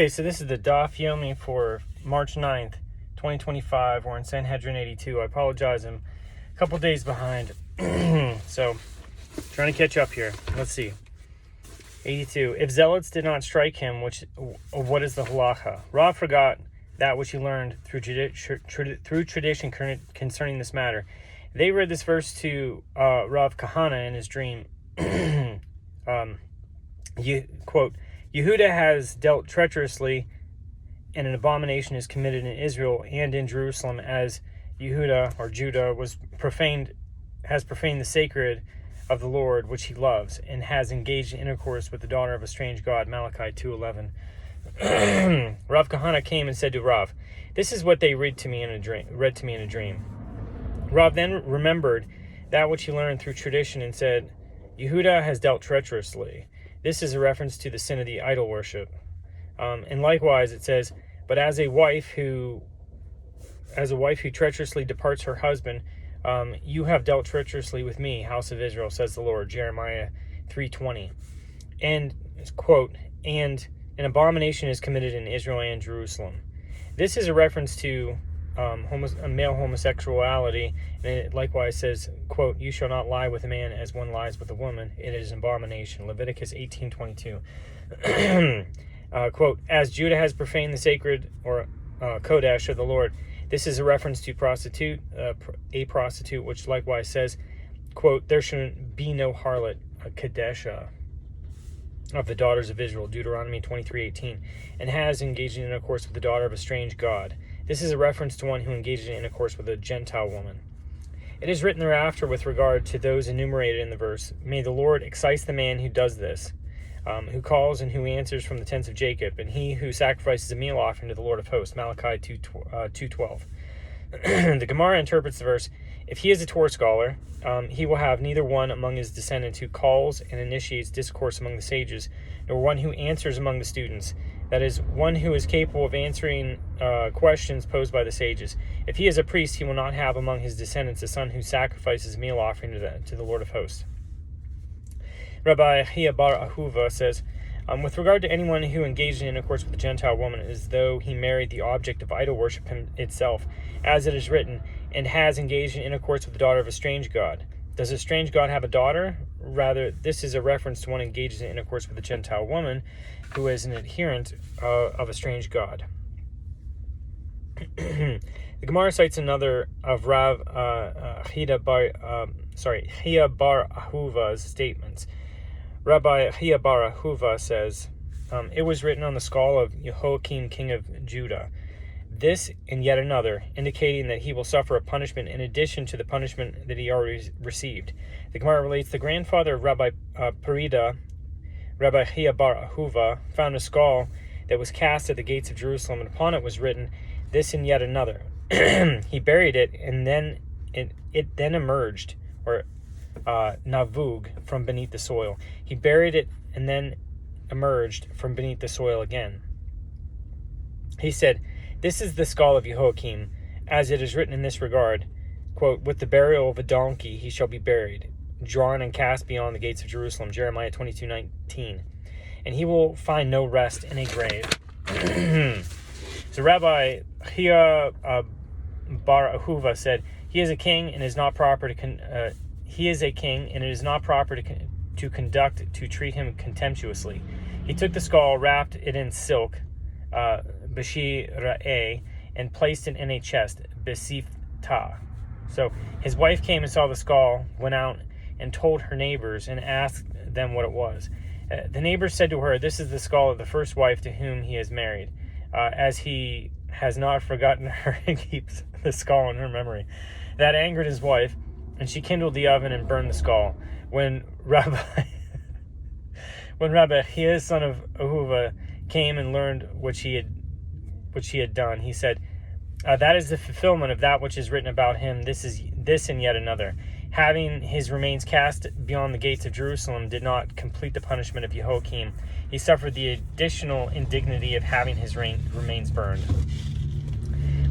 Okay, so this is the Daf Yomi for March 9th, 2025. We're in Sanhedrin 82. I apologize, I'm a couple days behind. So, trying to catch up here. Let's see. 82. If zealots did not strike him, what is the halacha? Rav forgot that which he learned through tradition concerning this matter. They read this verse to Rav Kahana in his dream. Quote, Yehuda has dealt treacherously, and an abomination is committed in Israel and in Jerusalem, as Yehuda or Judah has profaned the sacred of the Lord, which he loves, and has engaged in intercourse with the daughter of a strange god. Malachi 2:11. Rav Kahana came and said to Rav, "This is what they read to me in a dream." Rav then remembered that which he learned through tradition and said, "Yehuda has dealt treacherously." This is a reference to the sin of the idol worship. And likewise, it says, "But as a wife who treacherously departs her husband, you have dealt treacherously with me, house of Israel, says the Lord." Jeremiah 3:20. And quote, "And an abomination is committed in Israel and Jerusalem." This is a reference to male homosexuality, and it likewise says, quote, "You shall not lie with a man as one lies with a woman. It is an abomination." Leviticus 18:22. Quote, "As Judah has profaned the sacred or Kodesh of the Lord." This is a reference to a prostitute, which likewise says, quote, "There should be no harlot, a Kadesha of the daughters of Israel," Deuteronomy 23:18, "and has engaged in intercourse with the daughter of a strange god." This is a reference to one who engaged in intercourse with a Gentile woman. It is written thereafter with regard to those enumerated in the verse, "May the Lord excite the man who does this, who calls and who answers from the tents of Jacob, and he who sacrifices a meal offering to the Lord of hosts." Malachi 2:12. The Gemara interprets the verse, "If he is a Torah scholar, he will have neither one among his descendants who calls and initiates discourse among the sages, nor one who answers among the students. That is, one who is capable of answering questions posed by the sages. If he is a priest, he will not have among his descendants a son who sacrifices a meal offering to the Lord of hosts." Rabbi Chia bar Ahuva says, with regard to anyone who engaged in intercourse with a Gentile woman as though he married the object of idol worship itself, as it is written, "and has engaged in intercourse with the daughter of a strange god." Does a strange god have a daughter? Rather, this is a reference to one engaged in intercourse with a Gentile woman who is an adherent of a strange god. The Gemara cites another of Rav Chia bar Ahuva's statements. Rabbi Chia bar Ahuva says, "It was written on the skull of Jehoiakim, king of Judah, this and yet another, indicating that he will suffer a punishment in addition to the punishment that he already received." The Gemara relates, the grandfather of Rabbi Perida, Rabbi Chia bar Ahuva, found a skull that was cast at the gates of Jerusalem, and upon it was written, "This and yet another." He buried it, and then it then emerged, or navug, from beneath the soil. He buried it and then emerged from beneath the soil again. He said, "This is the skull of Jehoiakim, as it is written in this regard, quote, 'With the burial of a donkey he shall be buried, drawn and cast beyond the gates of Jerusalem,' Jeremiah 22:19. And he will find no rest in a grave." So Rabbi Chia bar Ahuva said, He is a king, and it is not proper to treat him contemptuously. He took the skull, wrapped it in silk, Bashi Ra'eh, and placed it in a chest, Besifta. So his wife came and saw the skull, went out and told her neighbors and asked them what it was. The neighbors said to her, "This is the skull of the first wife to whom he is married, as he has not forgotten her and keeps the skull in her memory." That angered his wife, and she kindled the oven and burned the skull. When Rabbi Chia, son of Ahuva, came and learned what she had done, he said, "That is the fulfillment of that which is written about him. This and yet another. Having his remains cast beyond the gates of Jerusalem did not complete the punishment of Jehoiakim. He suffered the additional indignity of having his remains burned."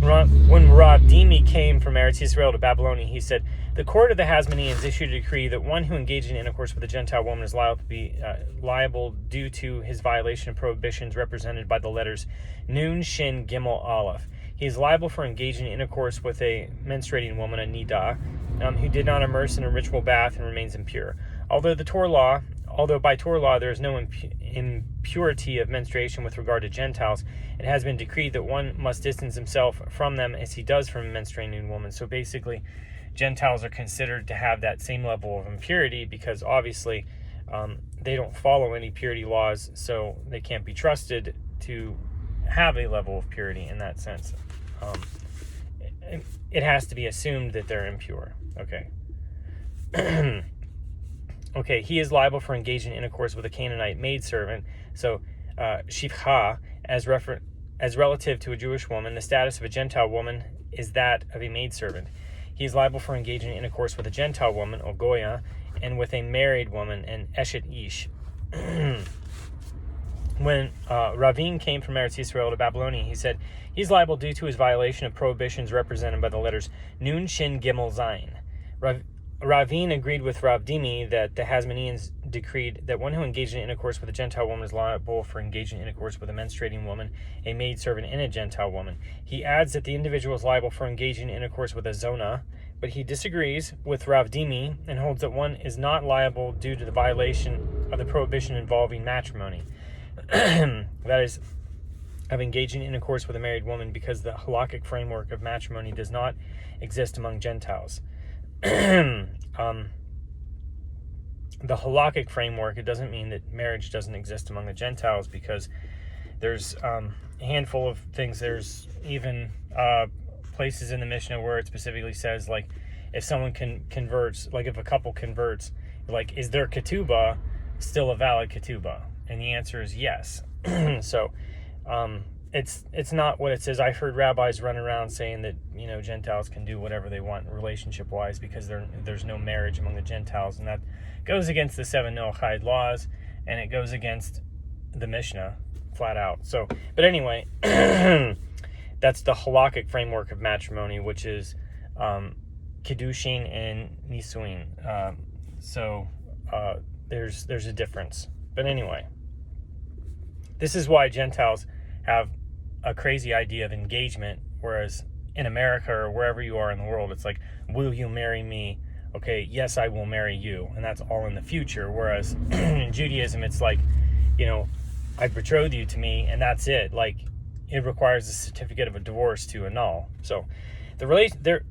When Rav Dimi came from Eretz Yisrael to Babylonia, he said, The court of the Hasmoneans issued a decree that one who engaged in intercourse with a Gentile woman is liable due to his violation of prohibitions represented by the letters Nun, Shin, Gimel, Aleph. He is liable for engaging in intercourse with a menstruating woman, a Nida, who did not immerse in a ritual bath and remains impure. Although by Torah law there is no impurity of menstruation with regard to Gentiles, it has been decreed that one must distance himself from them as he does from a menstruating woman. So basically, Gentiles are considered to have that same level of impurity because obviously they don't follow any purity laws, so they can't be trusted to have a level of purity in that sense. It has to be assumed that they're impure. Okay. Okay, he is liable for engaging in intercourse with a Canaanite maidservant. So, shivcha, as relative to a Jewish woman, the status of a Gentile woman is that of a maidservant. He is liable for engaging in intercourse with a Gentile woman, or goya, and with a married woman, an eshet ish. When Ravin came from Eretz Yisrael to Babylonia, he said he's liable due to his violation of prohibitions represented by the letters Nun, Shin, Gimel, Zayin. Ravin agreed with Rav Dimi that the Hasmoneans decreed that one who engaged in intercourse with a Gentile woman is liable for engaging in intercourse with a menstruating woman, a maidservant, and a Gentile woman. He adds that the individual is liable for engaging in intercourse with a Zona, but he disagrees with Rav Dimi and holds that one is not liable due to the violation of the prohibition involving matrimony. That is, of engaging in intercourse with a married woman, because the halakhic framework of matrimony does not exist among Gentiles. The halakhic framework, it doesn't mean that marriage doesn't exist among the Gentiles, because there's a handful of things. There's even places in the Mishnah where it specifically says, like, if someone converts, like if a couple converts, like, is their ketubah still a valid ketubah? And the answer is yes. So it's not what it says. I've heard rabbis run around saying that, Gentiles can do whatever they want relationship-wise because there's no marriage among the Gentiles, and that goes against the 7 Noahide laws, and it goes against the Mishnah flat out. So, but anyway, that's the halakhic framework of matrimony, which is kiddushin and nisuin. So there's a difference. But anyway, this is why Gentiles have a crazy idea of engagement, whereas in America or wherever you are in the world, it's like, will you marry me? Okay, yes, I will marry you. And that's all in the future. Whereas in Judaism, it's like, I betrothed you to me, and that's it. Like, it requires a certificate of a divorce to annul. So the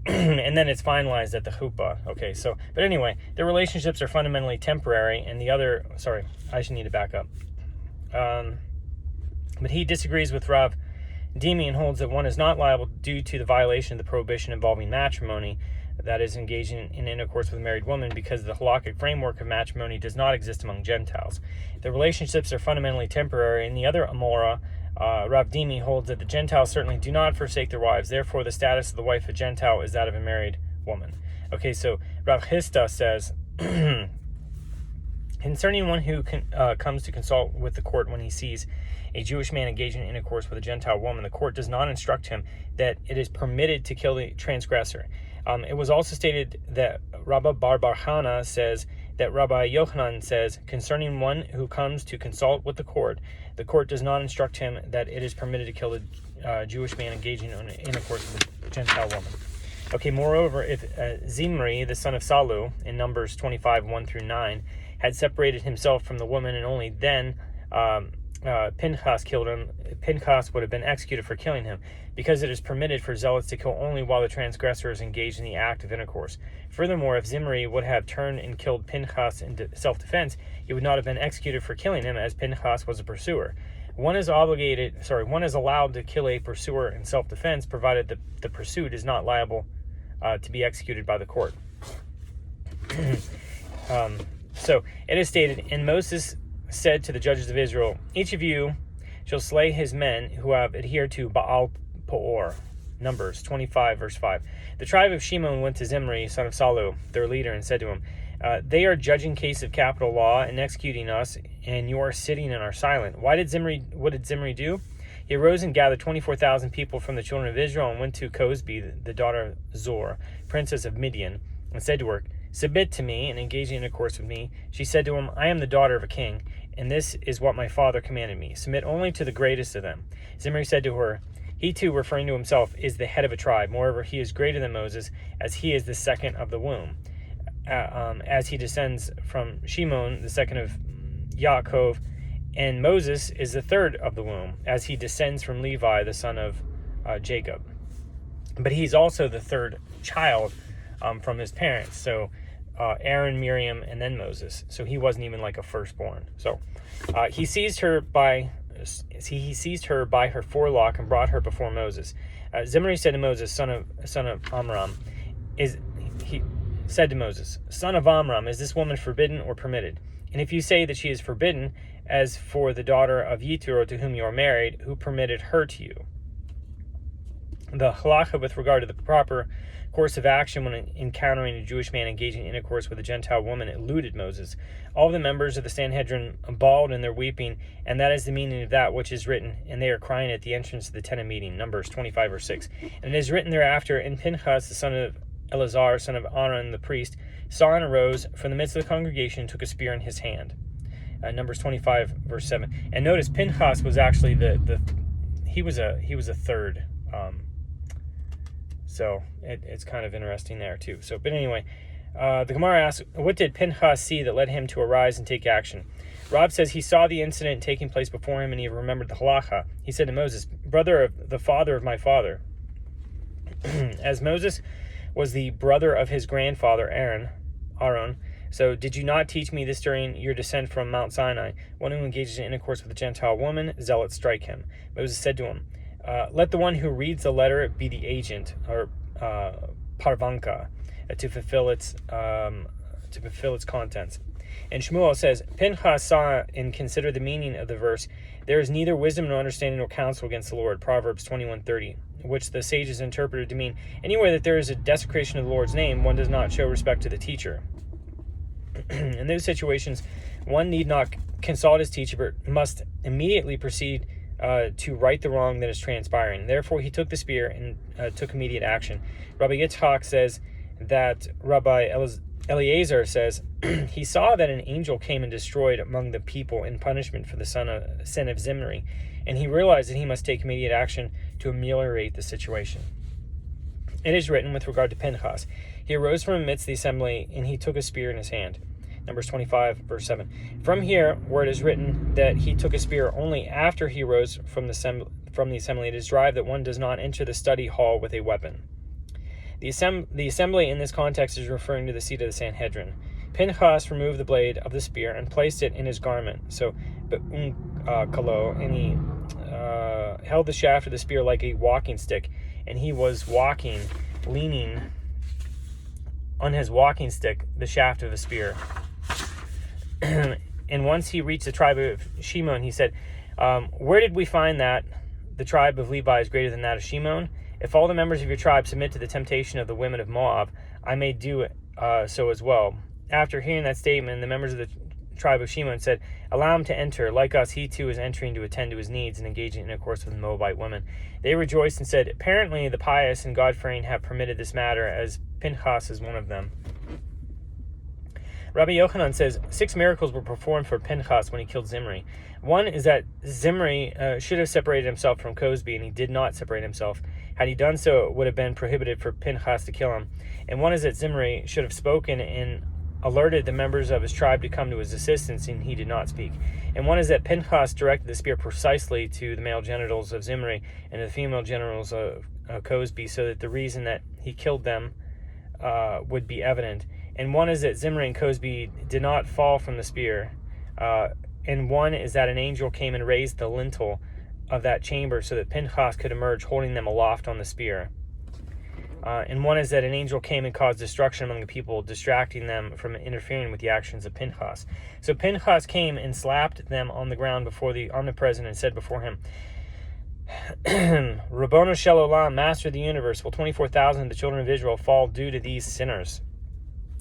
and then it's finalized at the chuppah. Okay, so, but anyway, the relationships are fundamentally temporary, and I should need to back up. But he disagrees with Rav Dimi and holds that one is not liable due to the violation of the prohibition involving matrimony, that is, engaging in intercourse with a married woman, because the halakhic framework of matrimony does not exist among Gentiles. The relationships are fundamentally temporary. In the other Amora, Rav Dimi holds that the Gentiles certainly do not forsake their wives. Therefore, the status of the wife of a Gentile is that of a married woman. Okay, so Rav Hista says, concerning one who comes to consult with the court when he sees a Jewish man engaging in intercourse with a Gentile woman, the court does not instruct him that it is permitted to kill the transgressor. It was also stated that Rabbi Bar Hana says that Rabbi Yochanan says, concerning one who comes to consult with the court does not instruct him that it is permitted to kill the Jewish man engaging in intercourse with a Gentile woman. Okay, moreover, if Zimri, the son of Salu, in Numbers 25, 1 through 9, had separated himself from the woman and only then Pinchas killed him, Pinchas would have been executed for killing him, because it is permitted for zealots to kill only while the transgressor is engaged in the act of intercourse. Furthermore, if Zimri would have turned and killed Pinchas in self-defense, he would not have been executed for killing him, as Pinchas was a pursuer. One is allowed to kill a pursuer in self-defense, provided the pursued is not liable to be executed by the court. So it is stated, and Moses said to the judges of Israel, each of you shall slay his men who have adhered to Baal Peor. Numbers 25, verse 5. The tribe of Shimon went to Zimri, son of Salu, their leader, and said to him, they are judging case of capital law and executing us, and you are sitting and are silent. What did Zimri do? He arose and gathered 24,000 people from the children of Israel and went to Cozbi, the daughter of Zor, princess of Midian, and said to her, "Submit to me," and engage in intercourse with me. She said to him, "I am the daughter of a king, and this is what my father commanded me. Submit only to the greatest of them." Zimri said to her, he too, referring to himself, is the head of a tribe. Moreover, he is greater than Moses, as he is the second of the womb. As he descends from Shimon, the second of Yaakov, and Moses is the third of the womb, as he descends from Levi, the son of Jacob. But he's also the third child from his parents. So Aaron, Miriam, and then Moses. So he wasn't even like a firstborn. So he seized her by her forelock and brought her before Moses. Zimri said to Moses, son of Amram, said to Moses, "Son of Amram, is this woman forbidden or permitted? And if you say that she is forbidden, as for the daughter of Yitro to whom you are married, who permitted her to you?" The halacha with regard to the proper course of action when encountering a Jewish man engaging in intercourse with a Gentile woman eluded Moses. All the members of the Sanhedrin bawled in their weeping, and that is the meaning of that which is written, and they are crying at the entrance of the tent of meeting. Numbers 25 verse 6. And it is written thereafter, and Pinchas, the son of Eleazar, son of Aaron the priest, saw and arose from the midst of the congregation and took a spear in his hand. Numbers 25 verse 7. And notice Pinchas was actually he was a third. So it's kind of interesting there too. So, but anyway, the Gemara asks, what did Pinchas see that led him to arise and take action? Rob says he saw the incident taking place before him and he remembered the halacha. He said to Moses, "Brother of the father of my father." As Moses was the brother of his grandfather Aaron, so did you not teach me this during your descent from Mount Sinai? One who engages in intercourse with a Gentile woman, zealots strike him. Moses said to him, let the one who reads the letter be the agent, or parvanka, to fulfill its contents. And Shmuel says, Pinchas saw and considered the meaning of the verse, "There is neither wisdom nor understanding nor counsel against the Lord," Proverbs 21:30, which the sages interpreted to mean, anywhere that there is a desecration of the Lord's name, one does not show respect to the teacher. In those situations, one need not consult his teacher, but must immediately proceed to right the wrong that is transpiring. Therefore, he took the spear and took immediate action. Rabbi Yitzchak says that Rabbi Eliezer says, he saw that an angel came and destroyed among the people in punishment for the sin of Zimri, and he realized that he must take immediate action to ameliorate the situation. It is written with regard to Pinchas, he arose from amidst the assembly, and he took a spear in his hand. Numbers 25, verse 7. From here, where it is written that he took a spear only after he rose from the assembly, it is derived that one does not enter the study hall with a weapon. The assembly in this context is referring to the seat of the Sanhedrin. Pinchas removed the blade of the spear and placed it in his garment, so kalo, and he held the shaft of the spear like a walking stick, and he was walking, leaning on his walking stick, the shaft of a spear. And once he reached the tribe of Shimon, he said, where did we find that the tribe of Levi is greater than that of Shimon? If all the members of your tribe submit to the temptation of the women of Moab, I may do so as well. After hearing that statement, the members of the tribe of Shimon said, allow him to enter. Like us, he too is entering to attend to his needs and engaging in intercourse with Moabite women. They rejoiced and said, apparently the pious and God-fearing have permitted this matter, as Pinchas is one of them. Rabbi Yochanan says 6 miracles were performed for Pinchas when he killed Zimri. One is that Zimri should have separated himself from Cozbi, and he did not separate himself. Had he done so, it would have been prohibited for Pinchas to kill him. And one is that Zimri should have spoken and alerted the members of his tribe to come to his assistance, and he did not speak. And one is that Pinchas directed the spear precisely to the male genitals of Zimri and the female genitals of Cozbi, so that the reason that he killed them would be evident. And one is that Zimri and Cozbi did not fall from the spear. And one is that an angel came and raised the lintel of that chamber so that Pinchas could emerge holding them aloft on the spear. And one is that an angel came and caused destruction among the people, distracting them from interfering with the actions of Pinchas. So Pinchas came and slapped them on the ground before the omnipresent and said before him, Rabbono Shel Olam, Master of the universe, will 24,000 of the children of Israel fall due to these sinners?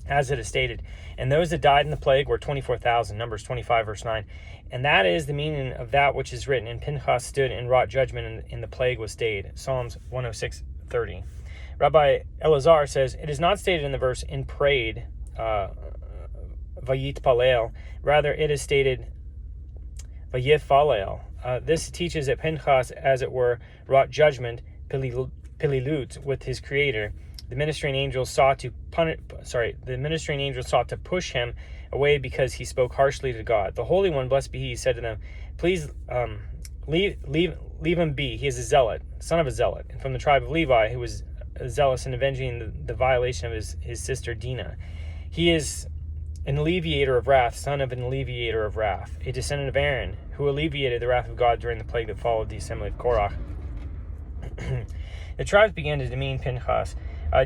As it is stated, and those that died in the plague were 24,000, Numbers 25, verse 9. And that is the meaning of that which is written, and Pinchas stood and wrought judgment, and the plague was stayed, Psalms 106:30. Rabbi Elazar says, it is not stated in the verse, and prayed, Vayit Palel. Rather, it is stated, Vayifalel. This teaches that Pinchas, as it were, wrought judgment, Pililut, with his creator. The ministering angels sought to push him away because he spoke harshly to God. The Holy One, blessed be He, said to them, please leave him be. He is a zealot, son of a zealot, and from the tribe of Levi, who was zealous in avenging the violation of his sister Dinah. He is an alleviator of wrath, son of an alleviator of wrath, a descendant of Aaron, who alleviated the wrath of God during the plague that followed the assembly of Korach. The tribes began to demean Pinchas.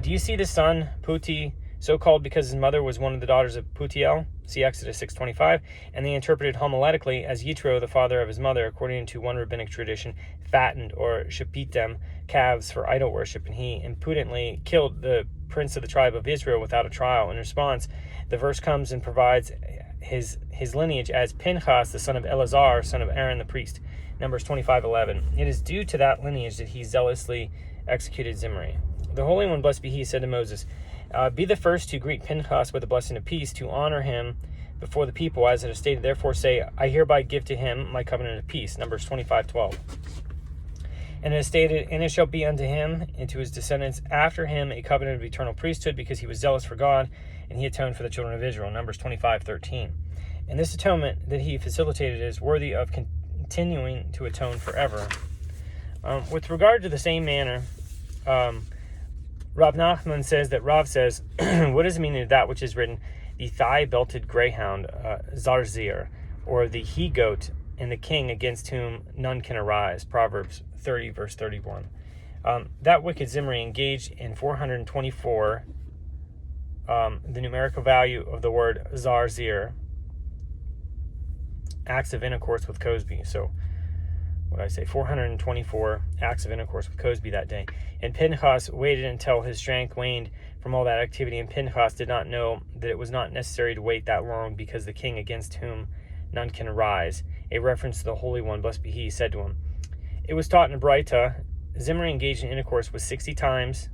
Do you see the son, Puti, so called because his mother was one of the daughters of Putiel? See Exodus 6:25. And they interpreted homiletically as Yitro, the father of his mother, according to one rabbinic tradition, fattened or shapitem calves for idol worship, and he impudently killed the prince of the tribe of Israel without a trial. In response, the verse comes and provides his lineage as Pinchas, the son of Eleazar, son of Aaron the priest. Numbers 25:11. It is due to that lineage that he zealously executed Zimri. The Holy One, blessed be He, said to Moses, be the first to greet Pinchas with a blessing of peace, to honor him before the people, as it is stated. Therefore say, I hereby give to him my covenant of peace. Numbers 25:12. And it is stated, and it shall be unto him and to his descendants after him a covenant of eternal priesthood, because he was zealous for God, and he atoned for the children of Israel. Numbers 25:13. And this atonement that he facilitated is worthy of continuing to atone forever. With regard to the same manner, Rav Nachman says that Rav says, what is the meaning of that which is written, the thigh-belted greyhound, Zarzir, or the he-goat, and the king against whom none can arise, Proverbs 30, verse 31. That wicked Zimri engaged in 424, the numerical value of the word Zarzir, acts of intercourse with Cozbi. So, what did I say? 424 acts of intercourse with Cozbi that day. And Pinchas waited until his strength waned from all that activity, and Pinchas did not know that it was not necessary to wait that long, because the king against whom none can arise, a reference to the Holy One, blessed be He, said to him. It was taught in Braita, Zimri engaged in intercourse 60 times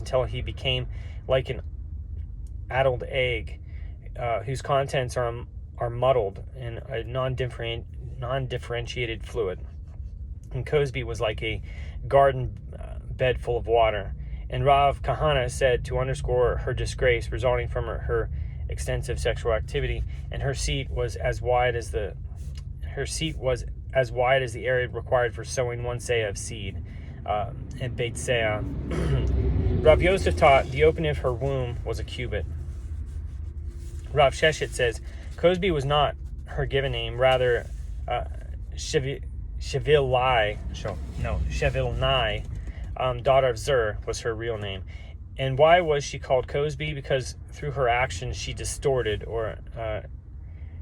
until he became like an addled egg, whose contents are muddled in a non-differentiated fluid. And Cozbi was like a garden bed full of water. And Rav Kahana said, to underscore her disgrace resulting from her extensive sexual activity, and her seat was as wide as the area required for sowing one seah of seed, and Beit Seah. Rav Yosef taught the opening of her womb was a cubit. Rav Sheshet says Cozbi was not her given name, rather Shevilnai, daughter of Zur, was her real name. And why was she called Cozbi? Because through her actions she distorted, or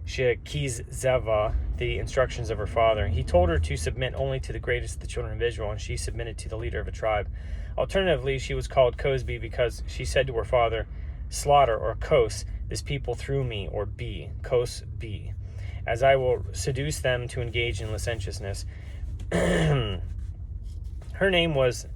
Shekiz Zeva, the instructions of her father. He told her to submit only to the greatest of the children of Israel, and she submitted to the leader of a tribe. Alternatively, she was called Cozbi because she said to her father, slaughter, or kos, this people through me, or be, kos be, as I will seduce them to engage in licentiousness. Her name was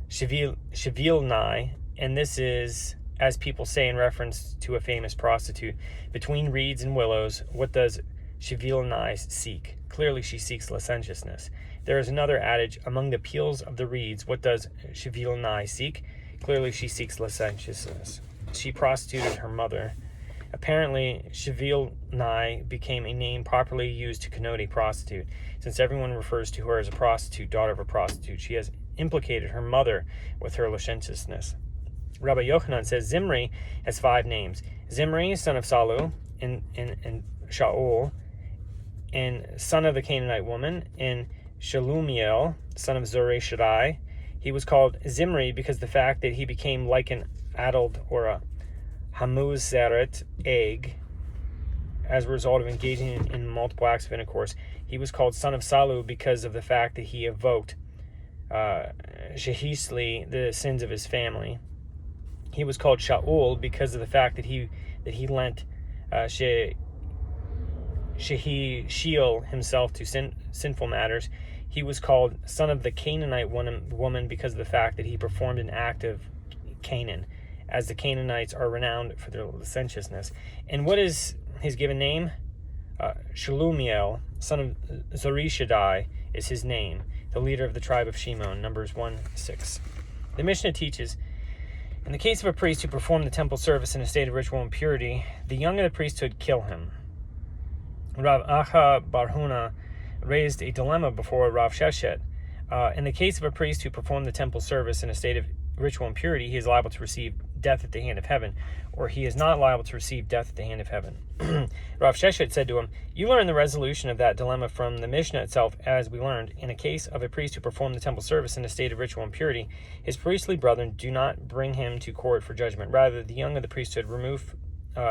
Shevilnai, and this is, as people say in reference to a famous prostitute. Between reeds and willows, what does Shevilnai seek? Clearly she seeks licentiousness. There is another adage, among the peels of the reeds, what does Shevilnai seek? Clearly she seeks licentiousness. She prostituted her mother. Apparently, Shevilnai became a name properly used to connote a prostitute. Since everyone refers to her as a prostitute, daughter of a prostitute, she has implicated her mother with her licentiousness. Rabbi Yochanan says Zimri has 5 names. Zimri, son of Salu, and Shaul, and son of the Canaanite woman, and Shalumiel, son of Zorei-Shaddai. He was called Zimri because the fact that he became like an addled, or a hamuzeret egg, as a result of engaging in multiple acts of intercourse. He was called son of Salu because of the fact that he evoked Shehisli, the sins of his family. He was called Shaul because of the fact that he lent Shehi Sheol himself to sinful matters. He was called son of the Canaanite woman because of the fact that he performed an act of Canaan, as the Canaanites are renowned for their licentiousness. And what is his given name? Shalumiel, son of Zorishaddai, is his name, the leader of the tribe of Shimon, Numbers 1:6. The Mishnah teaches, in the case of a priest who performed the temple service in a state of ritual impurity, the young of the priesthood kill him. Rav Acha bar Huna raised a dilemma before Rav Sheshet. In the case of a priest who performed the temple service in a state of ritual impurity, he is liable to receive death at the hand of heaven, or he is not liable to receive death at the hand of heaven. Rav Sheshet said to him, you learn the resolution of that dilemma from the Mishnah itself, as we learned. In a case of a priest who performed the temple service in a state of ritual impurity, his priestly brethren do not bring him to court for judgment. Rather, the young of the priesthood remove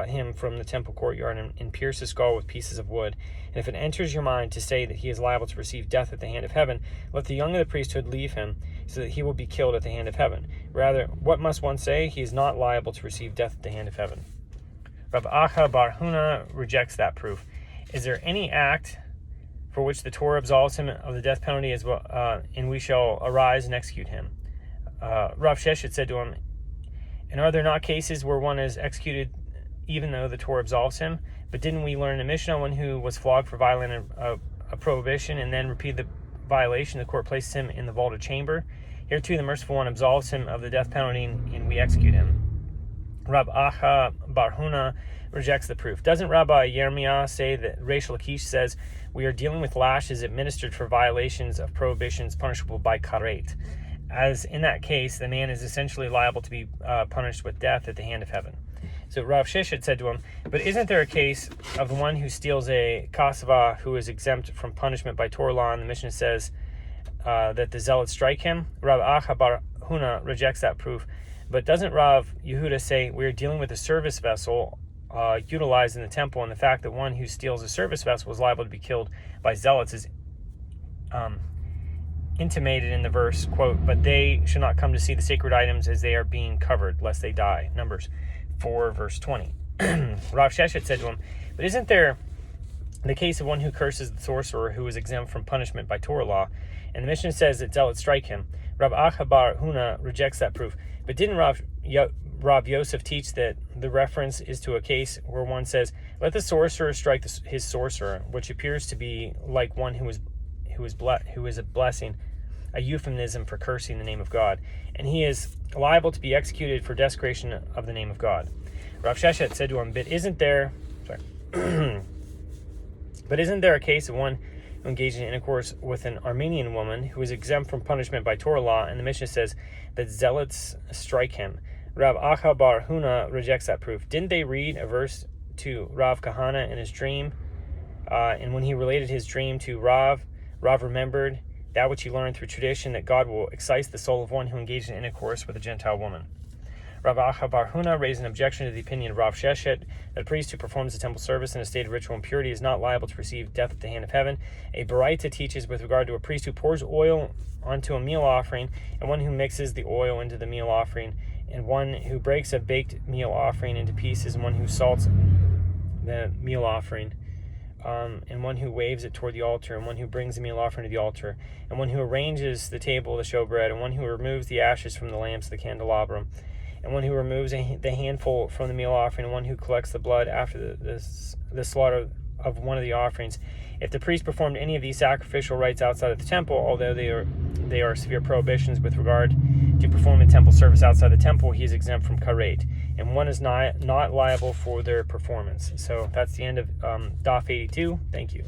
him from the temple courtyard and pierce his skull with pieces of wood. And if it enters your mind to say that he is liable to receive death at the hand of heaven, let the young of the priesthood leave him, so that he will be killed at the hand of heaven. Rather, what must one say? He is not liable to receive death at the hand of heaven. Rav Acha bar Huna rejects that proof. Is there any act for which the Torah absolves him of the death penalty as well, and we shall arise and execute him? Rav Sheshet said to him, and are there not cases where one is executed even though the Torah absolves him? But didn't we learn in the Mishnah, one who was flogged for violating a prohibition and then repeated the violation, the court places him in the vaulted chamber? Here too the merciful one absolves him of the death penalty, and we execute him. Rab Acha bar Huna rejects the proof. Doesn't Rabbi Yirmiyah say that Reish Lakish says, we are dealing with lashes administered for violations of prohibitions punishable by karet? As in that case, the man is essentially liable to be punished with death at the hand of heaven. So Rav Sheshet said to him, but isn't there a case of the one who steals a kasava who is exempt from punishment by Torah law, and the Mishnah says that the zealots strike him? Rav Acha bar Huna rejects that proof. But doesn't Rav Yehuda say we are dealing with a service vessel utilized in the temple, and the fact that one who steals a service vessel is liable to be killed by zealots is intimated in the verse, quote, but they shall not come to see the sacred items as they are being covered, lest they die. Numbers 4, verse 20. Rav Sheshet said to him, but isn't there the case of one who curses the sorcerer who is exempt from punishment by Torah law? And the Mishnah says that zealots strike him. Rav Acha bar Huna rejects that proof. But didn't Rav Yosef teach that the reference is to a case where one says, let the sorcerer strike his sorcerer, which appears to be like one who is a blessing, a euphemism for cursing the name of God, and he is liable to be executed for desecration of the name of God. Rav Sheshet said to him, but isn't there a case of one who engaged in intercourse with an Armenian woman who is exempt from punishment by Torah law, and the Mishnah says that zealots strike him? Rav Acha bar Huna rejects that proof. Didn't they read a verse to Rav Kahana in his dream? And when he related his dream to Rav remembered that which he learned through tradition, that God will excite the soul of one who engaged in intercourse with a Gentile woman. Rav Acha bar Huna raised an objection to the opinion of Rav Sheshet that a priest who performs the temple service in a state of ritual impurity is not liable to receive death at the hand of heaven. A Baraita teaches with regard to a priest who pours oil onto a meal offering, and one who mixes the oil into the meal offering, and one who breaks a baked meal offering into pieces, and one who salts the meal offering, and one who waves it toward the altar, and one who brings the meal offering to the altar, and one who arranges the table to showbread, and one who removes the ashes from the lamps of the candelabrum, and one who removes the handful from the meal offering, and one who collects the blood after the slaughter of one of the offerings. If the priest performed any of these sacrificial rites outside of the temple, although they are severe prohibitions with regard to performing temple service outside the temple, he is exempt from karet, and one is not liable for their performance. So that's the end of Daf 82. Thank you.